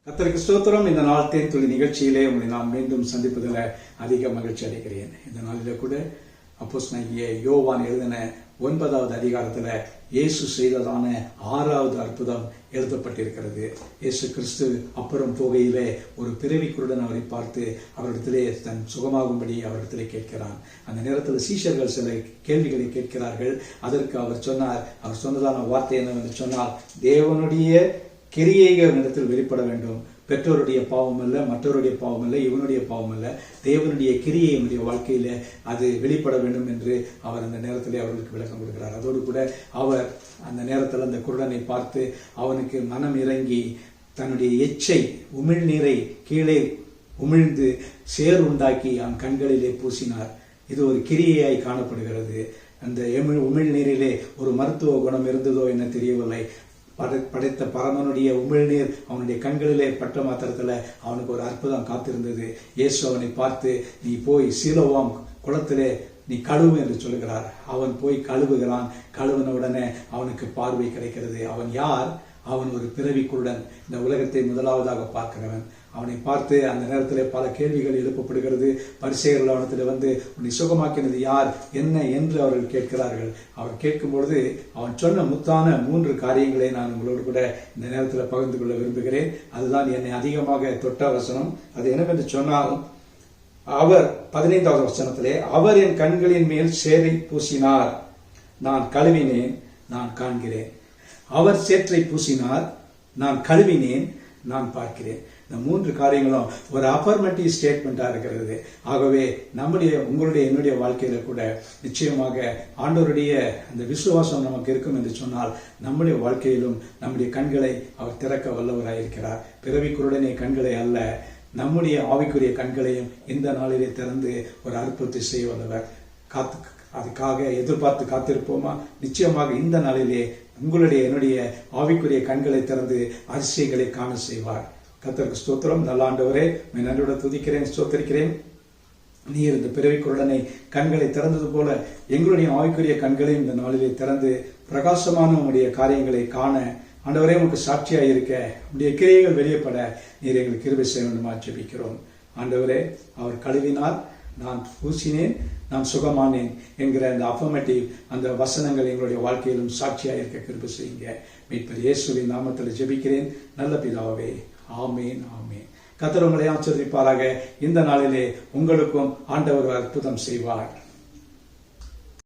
கர்த்தருக்கு ஸ்தோத்திரம். இந்த நாள் தேன்துளி நிகழ்ச்சியிலே உங்களை நான் மீண்டும் சந்திப்பதில் அதிக மகிழ்ச்சி அடைகிறேன். இந்த நாளில கூட அப்போஸ்தலனாகிய யோவான் எழுதின 9வது அதிகாரத்தில் இயேசு செய்ததான 6வது அற்புதம் எழுதப்பட்டிருக்கிறது. இயேசு கிறிஸ்து அப்புறம் போகையிலே ஒரு பிறவிக்குருடன் அவரை பார்த்து அவரிடத்திலே தன் சுகமாகும்படி அவரிடத்திலே கேட்கிறான். அந்த நேரத்தில் சீஷர்கள் சில கேள்விகளை கேட்கிறார்கள். அதற்கு அவர் சொன்னதான வார்த்தை என்னவென்று சொன்னால், தேவனுடைய கிரியைகள் இடத்தில் வெளிப்பட வேண்டும். பெற்றோருடைய பாவம் அல்ல, மற்றவருடைய பாவம் அல்ல, இவனுடைய பாவம் அல்ல, தேவனுடைய கிரியை என்னுடைய வாழ்க்கையில அது வெளிப்பட வேண்டும் என்று அவர் அந்த நேரத்திலே அவர்களுக்கு விளக்கம் கொடுக்கிறார். அதோடு கூட அவர் அந்த நேரத்தில் அந்த குருடனை பார்த்து அவனுக்கு மனம் இறங்கி தன்னுடைய எச்சை உமிழ்நீரை கீழே உமிழ்ந்து சேர் உண்டாக்கி அவன் கண்களிலே பூசினார். இது ஒரு கிரியையாய் காணப்படுகிறது. அந்த உமிழ்நீரிலே ஒரு மருத்துவ குணம் இருந்ததோ என்ன தெரியவில்லை. படைத்த பரமனுடைய உமிழ்நீர் அவனுடைய கண்களிலே பட்ட மாத்திரத்துல அவனுக்கு ஒரு அற்புதம் காத்திருந்தது. இயேசு அவனை பார்த்து, நீ போய் சீலோவாம் குளத்திலே நீ கழுவு என்று சொல்லுகிறார். அவன் போய் கழுவுகிறான். கழுவின உடனே அவனுக்கு பார்வை கிடைக்கிறது. அவன் யார்? அவன் ஒரு பிறவிக்குருடன், இந்த உலகத்தை முதலாவதாக பார்க்கிறவன். அவனை பார்த்து அந்த நேரத்தில் பல கேள்விகள் எழுப்பப்படுகிறது. பரிசேயர்கள் அவனத்தில் வந்து, உன்னை சுகமாக்கினது யார், என்ன என்று அவர்கள் கேட்கிறார்கள். அவர் கேட்கும் பொழுது அவன் சொன்ன முத்தான 3 காரியங்களை நான் உங்களோடு கூட இந்த நேரத்தில் பகிர்ந்து கொள்ள விரும்புகிறேன். அதுதான் என்னை அதிகமாக தொட்ட வசனம். அது என்னவென்று சொன்னால், அவர் 15வது வசனத்திலே, அவர் என் கண்களின் மேல் சேரை பூசினார், நான் கழுவினேன், நான் காண்கிறேன். அவர் சேற்றை பூசினார், நான் கழுவினேன், நான் பார்க்கிறேன். இந்த 3 காரியங்களும் ஒரு அஃபர்மேட்டிவ் ஸ்டேட்மெண்டா இருக்கிறது. ஆகவே உங்களுடைய என்னுடைய வாழ்க்கையில கூட நிச்சயமாக ஆண்டவருடைய அந்த விசுவாசம் நமக்கு இருக்கும் என்று சொன்னால், நம்முடைய வாழ்க்கையிலும் நம்முடைய கண்களை அவர் திறக்க வல்லவராயிருக்கிறார். பிறவிக்குருடனே கண்களை அல்ல, நம்முடைய ஆவிக்குரிய கண்களையும் இந்த நாளிலே திறந்து ஒரு அற்புதத்தை செய்ய வல்லவர். அதுக்காக எதிர்பார்த்து காத்திருப்போமா? நிச்சயமாக இந்த நாளிலே உங்களுடைய என்னுடைய ஆவிக்குரிய கண்களை திறந்து அதிசயங்களை காண செய்வார். கர்த்தருக்கு ஸ்தோத்திரம். நல்ல ஆண்டவரே, நன்றியோட துதிக்கிறேன், ஸ்தோத்திரிக்கிறேன். நீர் இந்த பிறவிக்குருடனை கண்களை திறந்தது போல எங்களுடைய ஆவிக்குரிய கண்களையும் இந்த நாளிலே திறந்து பிரகாசமான உங்களுடைய காரியங்களை காண ஆண்டவரே உங்களுக்கு சாட்சியாக இருக்க உங்களுடைய கிரியைகள் வெளியப்பட நீர் எங்களுக்கு கிருபை செய்ய வேண்டுமா ஜெபிக்கிறோம். ஆண்டவரே, அவர் கழுவினார், நான் பூசினேன், நான் சுகமானேன் என்கிற அந்த அஃபர்மேட்டிவ் அந்த வசனங்கள் எங்களுடைய வாழ்க்கையிலும் சாட்சியாக இருக்க கிருபை செய்யுங்க. மீட்பர் இயேசுவின் நாமத்தில் ஜெபிக்கிறேன் நல்ல பிதாவே, ஆமேன், ஆமேன். கர்த்தர் உங்களை ஆசீர்வதிப்பாராக. இந்த நாளிலே உங்களுக்கும் ஆண்டவர் அற்புதம் செய்வார்.